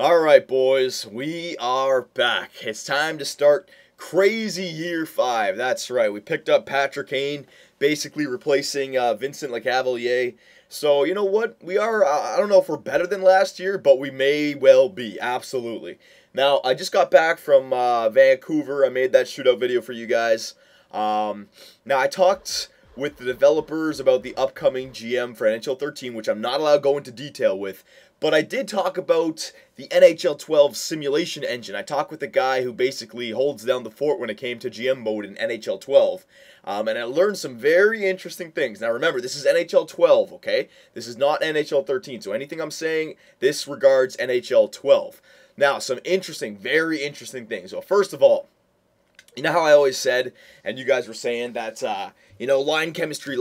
Alright, boys, we are back. It's time to start crazy year 5. That's right, we picked up Patrick Kane, basically replacing Vincent Lecavalier. So, you know what? We are, I don't know if we're better than last year, but we may well be, absolutely. Now, I just got back from Vancouver. I made that shootout video for you guys. Now, I talked with the developers about the upcoming GM for NHL 13, which I'm not allowed to go into detail with. But I did talk about the NHL 12 simulation engine. I talked with the guy who basically holds down the fort when it came to GM mode in NHL 12. And I learned some very interesting things. Now remember, this is NHL 12, okay? This is not NHL 13. So anything I'm saying, this regards NHL 12. Now, some interesting, very interesting things. Well, first of all, you know how I always said, and you guys were saying that, line chemistry.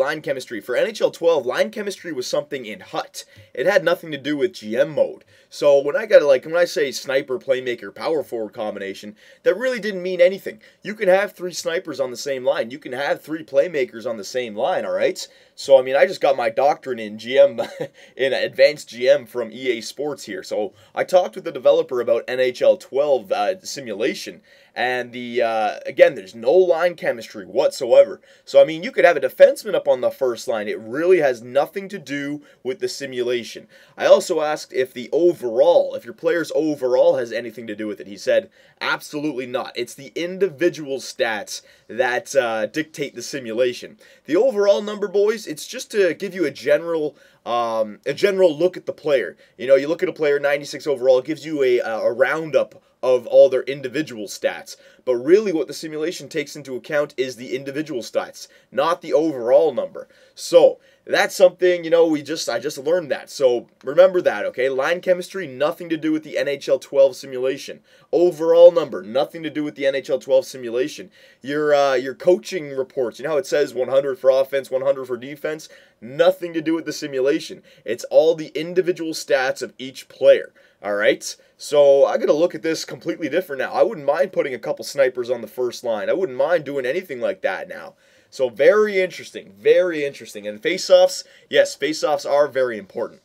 For NHL 12, line chemistry was something in HUT. It had nothing to do with GM mode. So when I say sniper, playmaker, power forward combination, that really didn't mean anything. You can have 3 snipers on the same line. You can have 3 playmakers on the same line, alright? So, I just got my doctorate in GM, in advanced GM from EA Sports here. So I talked with the developer about NHL 12 simulation. And again, there's no line chemistry whatsoever. So, you could have a defenseman up on the first line. It really has nothing to do with the simulation. I also asked if if your player's overall has anything to do with it. He said, absolutely not. It's the individual stats that dictate the simulation. The overall number, boys, it's just to give you a general look at the player. You look at a player, 96 overall, it gives you a roundup of all their individual stats. But really what the simulation takes into account is the individual stats, not the overall number. So, that's something, I just learned that. So, remember that, okay? Line chemistry, nothing to do with the NHL 12 simulation. Overall number, nothing to do with the NHL 12 simulation. Your coaching reports, how it says 100 for offense, 100 for defense, nothing to do with the simulation. It's all the individual stats of each player. Alright, so I'm going to look at this completely different now. I wouldn't mind putting a couple snipers on the first line. I wouldn't mind doing anything like that now. So very interesting, very interesting. And face-offs, yes, face-offs are very important.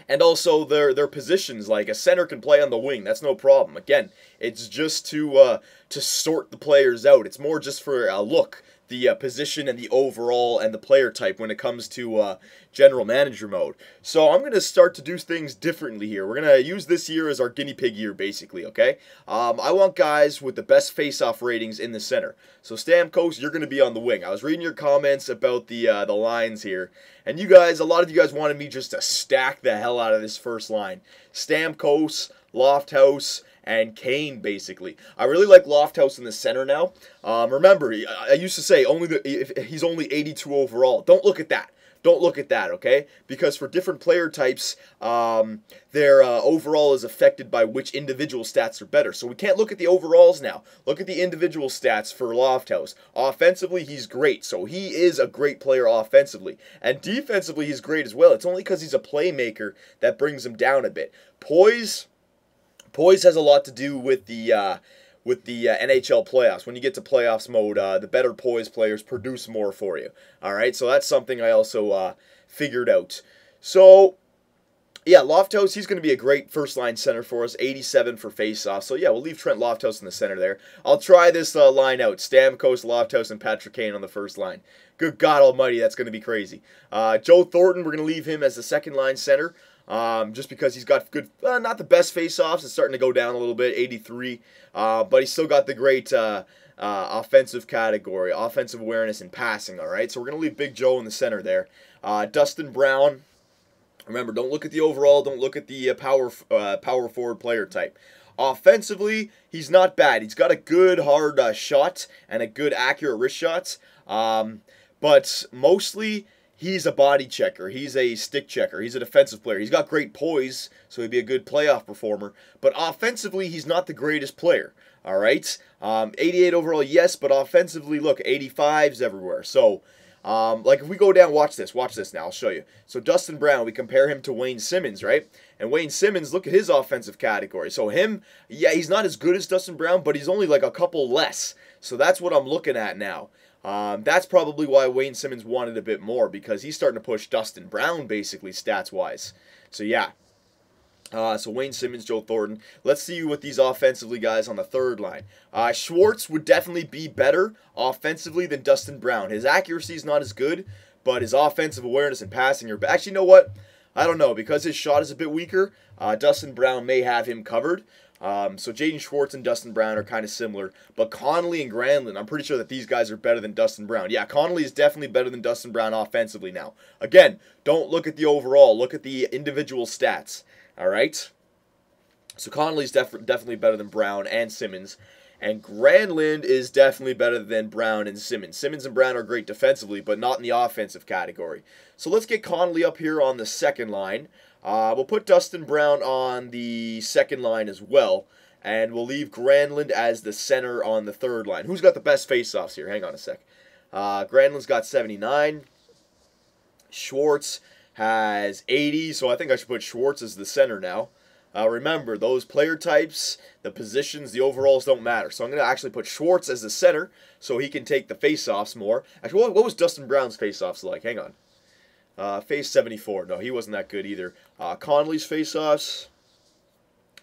And also their positions, like a center can play on the wing, that's no problem. Again, it's just to sort the players out. It's more just for a look. The position and the overall and the player type when it comes to general manager mode. So I'm going to start to do things differently here. We're going to use this year as our guinea pig year, basically, okay? I want guys with the best face-off ratings in the center. So Stamkos, you're going to be on the wing. I was reading your comments about the lines here, and a lot of you guys wanted me just to stack the hell out of this first line. Stamkos, Lofthouse, and Kane, basically. I really like Lofthouse in the center now. Remember, I used to say he's only 82 overall. Don't look at that. Don't look at that, okay? Because for different player types, their overall is affected by which individual stats are better. So we can't look at the overalls now. Look at the individual stats for Lofthouse. Offensively, he's great. So he is a great player offensively. And defensively, he's great as well. It's only because he's a playmaker that brings him down a bit. Poise has a lot to do with the NHL playoffs. When you get to playoffs mode, the better poise players produce more for you. All right, so that's something I also figured out. So, yeah, Lofthouse, he's going to be a great first-line center for us, 87 for face-off. So, yeah, we'll leave Trent Lofthouse in the center there. I'll try this line out, Stamkos, Lofthouse, and Patrick Kane on the first line. Good God almighty, that's going to be crazy. Joe Thornton, we're going to leave him as the second-line center. Just because he's got good, not the best face-offs. It's starting to go down a little bit, 83. But he's still got the great offensive category, offensive awareness and passing, all right? So we're going to leave Big Joe in the center there. Dustin Brown, remember, don't look at the overall. Don't look at the power forward player type. Offensively, he's not bad. He's got a good, hard shot and a good, accurate wrist shots. But mostly, he's a body checker. He's a stick checker. He's a defensive player. He's got great poise, so he'd be a good playoff performer. But offensively, he's not the greatest player. All right? 88 overall, yes, but offensively, look, 85s everywhere. So, like if we go down, watch this now, I'll show you. So Dustin Brown, we compare him to Wayne Simmons, right? And Wayne Simmons, look at his offensive category. So him, yeah, he's not as good as Dustin Brown, but he's only like a couple less. So that's what I'm looking at now. That's probably why Wayne Simmons wanted a bit more, because he's starting to push Dustin Brown, basically, stats-wise. So, yeah. So Wayne Simmons, Joe Thornton. Let's see what these offensively guys on the third line. Schwartz would definitely be better offensively than Dustin Brown. His accuracy is not as good, but his offensive awareness and passing are. Actually, you know what? I don't know, because his shot is a bit weaker. Dustin Brown may have him covered. So Jaden Schwartz and Dustin Brown are kind of similar, but Connolly and Granlund, I'm pretty sure that these guys are better than Dustin Brown. Yeah, Connolly is definitely better than Dustin Brown offensively now. Again, don't look at the overall, look at the individual stats. All right. So Connolly's definitely better than Brown and Simmons. And Granlund is definitely better than Brown and Simmons. Simmons and Brown are great defensively, but not in the offensive category. So let's get Connolly up here on the second line. We'll put Dustin Brown on the second line as well. And we'll leave Granlund as the center on the third line. Who's got the best faceoffs here? Hang on a sec. Granlund's got 79. Schwartz has 80, so I think I should put Schwartz as the center now. Remember, those player types, the positions, the overalls don't matter. So I'm going to actually put Schwartz as the center so he can take the face-offs more. Actually, what was Dustin Brown's face-offs like? Hang on. Face 74. No, he wasn't that good either. Connolly's face-offs,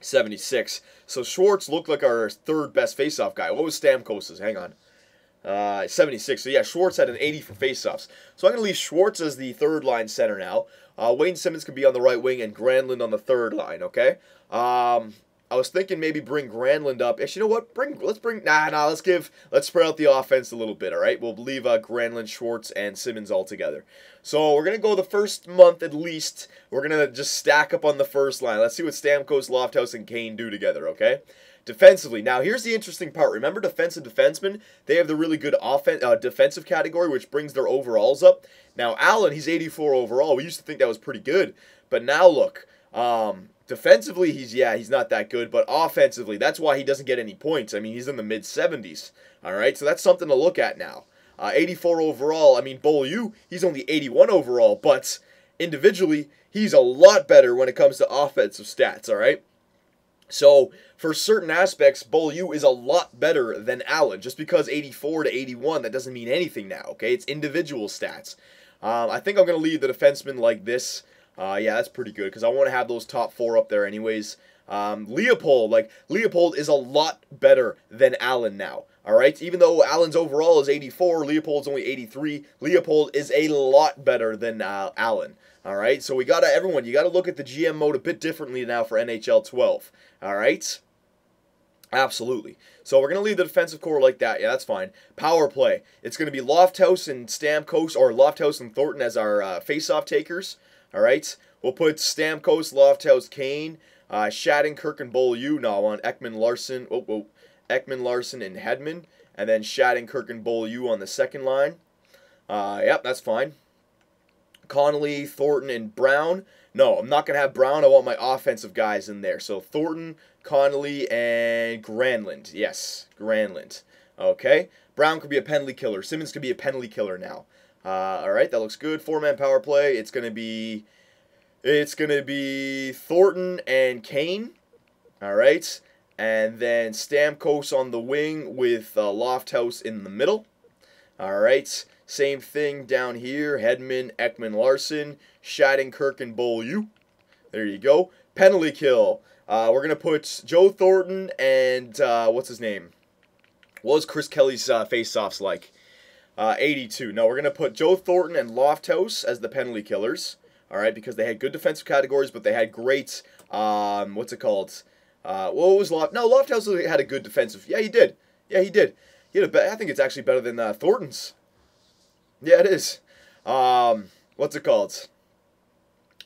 76. So Schwartz looked like our third best face-off guy. What was Stamkos's? Hang on. 76. So yeah, Schwartz had an 80 for faceoffs. So I'm going to leave Schwartz as the third line center now. Wayne Simmons can be on the right wing and Granlund on the third line, okay? I was thinking maybe bring Granlund up. Actually, you know what? Let's spread out the offense a little bit, all right? We'll leave Granlund, Schwartz, and Simmons all together. So we're going to go the first month at least. We're going to just stack up on the first line. Let's see what Stamkos, Lofthouse, and Kane do together, okay? Defensively, now here's the interesting part. Remember defensive defensemen? They have the really good defensive category, which brings their overalls up. Now Allen, he's 84 overall. We used to think that was pretty good, but now look, defensively he's not that good, but offensively, that's why he doesn't get any points. I mean, he's in the mid 70s. All right, so that's something to look at now. 84 overall. I mean, Beaulieu, he's only 81 overall, but individually, he's a lot better when it comes to offensive stats. All right. So, for certain aspects, Beaulieu is a lot better than Allen. Just because 84 to 81, that doesn't mean anything now, okay? It's individual stats. I think I'm going to leave the defenseman like this. Yeah, that's pretty good, because I want to have those top four up there anyways. Leopold is a lot better than Allen now, all right? Even though Allen's overall is 84, Leopold's only 83. Leopold is a lot better than Allen. All right, so you got to look at the GM mode a bit differently now for NHL 12. All right, absolutely. So we're going to leave the defensive core like that. Yeah, that's fine. Power play. It's going to be Lofthouse and Stamkos, or Lofthouse and Thornton as our face-off takers. All right, we'll put Stamkos, Lofthouse, Kane, Shattenkirk, and Beaulieu. No, I want Ekman Larson. Ekman Larson and Hedman, and then Shattenkirk and Beaulieu on the second line. Yep, that's fine. Connolly, Thornton, and Brown. No, I'm not going to have Brown. I want my offensive guys in there. So Thornton, Connolly, and Granlund. Yes, Granlund. Okay. Brown could be a penalty killer. Simmons could be a penalty killer now. All right, that looks good. Four-man power play. It's going to be Thornton and Kane. All right. And then Stamkos on the wing with Lofthouse in the middle. All right. Same thing down here. Hedman, Ekman Larson, Shattenkirk, and Beaulieu. There you go. Penalty kill. We're going to put Joe Thornton and, what's his name? What was Chris Kelly's face-offs like? 82. No, we're going to put Joe Thornton and Lofthouse as the penalty killers. All right, because they had good defensive categories, but they had great, what's it called? What was Lofthouse had a good defensive. Yeah, he did. Yeah, he did. I think it's actually better than Thornton's. Yeah, it is. What's it called?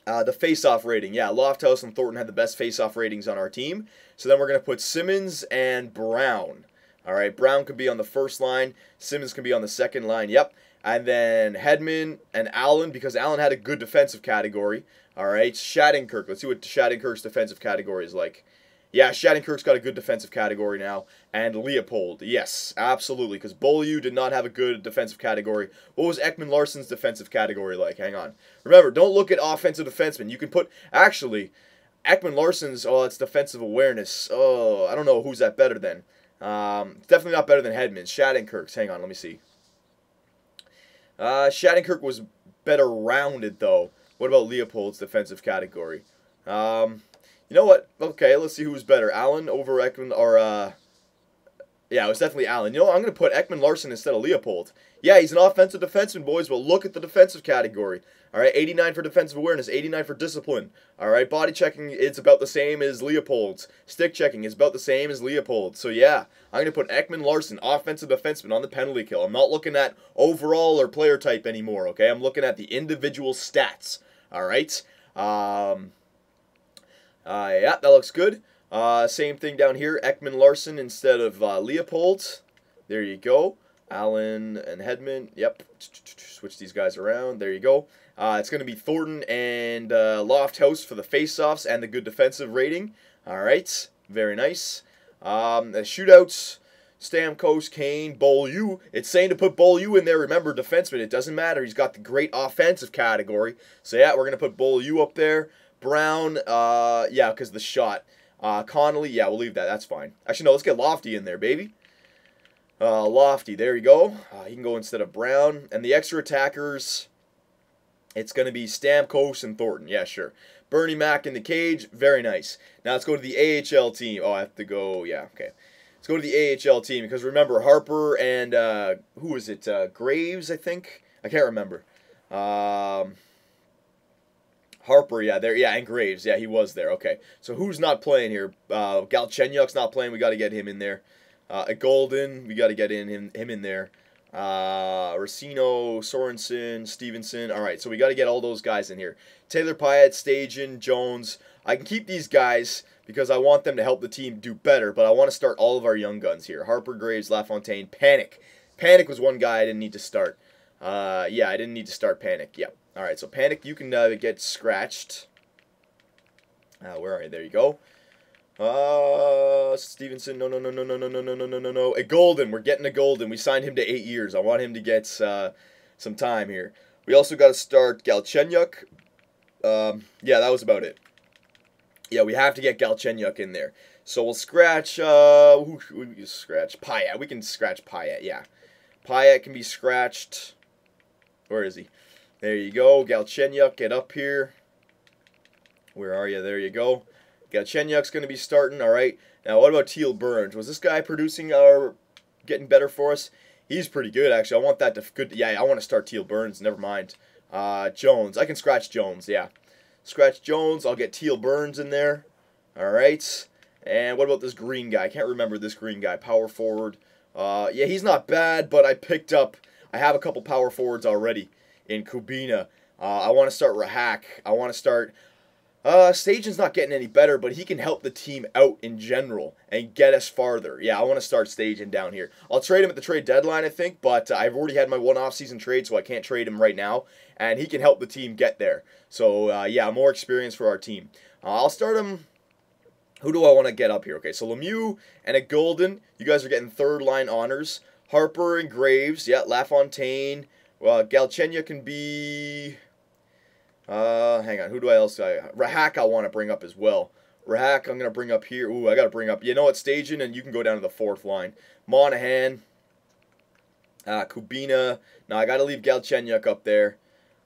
The face-off rating. Yeah, Lofthouse and Thornton had the best face-off ratings on our team. So then we're going to put Simmons and Brown. All right, Brown could be on the first line. Simmons can be on the second line. Yep. And then Hedman and Allen, because Allen had a good defensive category. All right, Shattenkirk. Let's see what Shattenkirk's defensive category is like. Yeah, Shattenkirk's got a good defensive category now. And Leopold, yes, absolutely, because Beaulieu did not have a good defensive category. What was Ekman Larson's defensive category like? Hang on. Remember, don't look at offensive defensemen. You can put, actually, Ekman Larson's, it's defensive awareness. Oh, I don't know who's that better than. It's definitely not better than Hedman's. Shattenkirk's, hang on, let me see. Shattenkirk was better rounded, though. What about Leopold's defensive category? You know what? Okay, let's see who's better. Allen over Ekman, or, yeah, it was definitely Allen. You know what? I'm going to put Ekman Larson instead of Leopold. Yeah, he's an offensive defenseman, boys, but look at the defensive category. All right, 89 for defensive awareness, 89 for discipline. All right, body checking, it's about the same as Leopold's. Stick checking is about the same as Leopold's. So, yeah, I'm going to put Ekman Larson, offensive defenseman, on the penalty kill. I'm not looking at overall or player type anymore, okay? I'm looking at the individual stats. All right? Yeah, that looks good. Same thing down here. Ekman Larson instead of Leopold. There you go. Allen and Hedman. Yep. Switch these guys around. There you go. It's going to be Thornton and Lofthouse for the face-offs and the good defensive rating. All right. Very nice. The shootouts. Stamkos, Kane, Beaulieu. It's saying to put Beaulieu in there. Remember, defenseman. It doesn't matter. He's got the great offensive category. So, yeah, we're going to put Beaulieu up there. Brown, yeah, because the shot. Connolly, yeah, we'll leave that. That's fine. Actually, no, let's get Lofty in there, baby. Lofty, there you go. He can go instead of Brown. And the extra attackers, it's going to be Stamkos and Thornton. Yeah, sure. Bernie Mac in the cage. Very nice. Now let's go to the AHL team. Oh, I have to go, yeah, okay. Let's go to the AHL team because remember, Harper and, who is it? Graves, I think? I can't remember. Harper, yeah, there, yeah, and Graves, yeah, he was there. Okay, so who's not playing here? Galchenyuk's not playing. We got to get him in there. Golden, we got to get him in there. Racino, Sorensen, Stevenson. All right, so we got to get all those guys in here. Taylor Pyatt, Stajan, Jones. I can keep these guys because I want them to help the team do better, but I want to start all of our young guns here. Harper, Graves, LaFontaine, Panic. Panic was one guy I didn't need to start. Yeah, I didn't need to start Panic. Yep. All right, so Panic, you can get scratched. Where are you? There you go. Stevenson, no. A Golden, we're getting a Golden. We signed him to 8 years. I want him to get some time here. We also got to start Galchenyuk. Yeah, that was about it. Yeah, we have to get Galchenyuk in there. So we'll scratch, who should we scratch? Pyatt. We can scratch Pyatt, yeah. Pyatt can be scratched. Where is he? There you go. Galchenyuk, get up here. Where are you? There you go. Galchenyuk's going to be starting. All right. Now, what about Teal Burns? Was this guy producing or getting better for us? He's pretty good, actually. I want that to good. Yeah, I want to start Teal Burns. Never mind. Jones. I can scratch Jones. Yeah. Scratch Jones. I'll get Teal Burns in there. All right. And what about this green guy? I can't remember this green guy. Power forward. Yeah, he's not bad, but I have a couple power forwards already in Kubina. I want to start Rahak. I want to start... Stajan's not getting any better, but he can help the team out in general and get us farther. Yeah, I want to start Stajan down here. I'll trade him at the trade deadline, I think, but I've already had my one off-season trade, so I can't trade him right now, and he can help the team get there. So, yeah, more experience for our team. I'll start him... Who do I want to get up here? Okay, so Lemieux and a Golden. You guys are getting third-line honors. Harper and Graves. Yeah, LaFontaine. Galchenyuk can be... hang on. Who do I else? Rahak I want to bring up as well. Rahak I'm going to bring up here. Ooh, I got to bring up... You know what? Stajan, and you can go down to the fourth line. Monahan. Kubina. No, I got to leave Galchenyuk up there.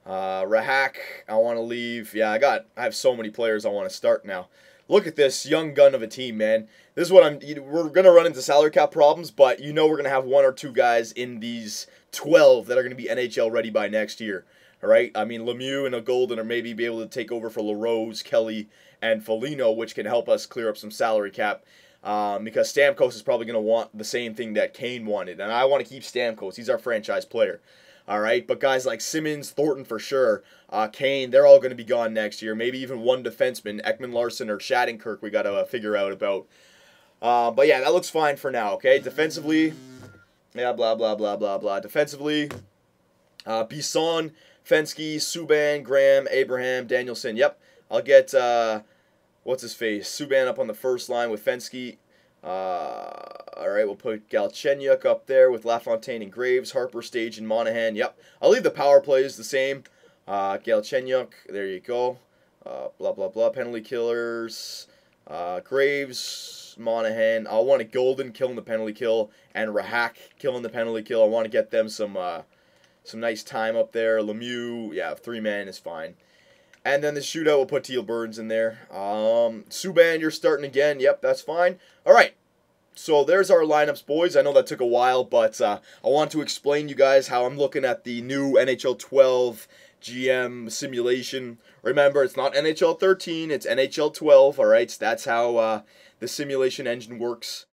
Rahak I want to leave. Yeah, I have so many players I want to start now. Look at this young gun of a team, man. This is what we're going to run into salary cap problems, but you know we're going to have one or two guys in these 12 that are going to be NHL ready by next year. All right? I mean, Lemieux and a Golden are maybe be able to take over for LaRose, Kelly, and Foligno, which can help us clear up some salary cap. Because Stamkos is probably going to want the same thing that Kane wanted. And I want to keep Stamkos. He's our franchise player. All right, but guys like Simmons, Thornton for sure, Kane, they're all going to be gone next year. Maybe even one defenseman, Ekman Larson or Shattenkirk, we got to figure out about. But yeah, that looks fine for now, okay? Defensively, yeah, blah, blah, blah, blah, blah. Defensively, Bisson, Fensky, Subban, Graham, Abraham, Danielson. Yep, I'll get, what's his face? Subban up on the first line with Fensky. All right, we'll put Galchenyuk up there with LaFontaine and Graves, Harper, Stage, and Monahan. Yep, I'll leave the power plays the same. Galchenyuk, there you go. Blah, blah, blah, penalty killers. Graves, Monahan. I want a Golden killing the penalty kill and Rahak killing the penalty kill. I want to get them some nice time up there. Lemieux, yeah, 3-man is fine. And then the shootout, we'll put Teal Burns in there. Subban, you're starting again. Yep, that's fine. All right. So there's our lineups, boys. I know that took a while, but I want to explain you guys how I'm looking at the new NHL 12 GM simulation. Remember, it's not NHL 13, it's NHL 12, all right? So that's how the simulation engine works.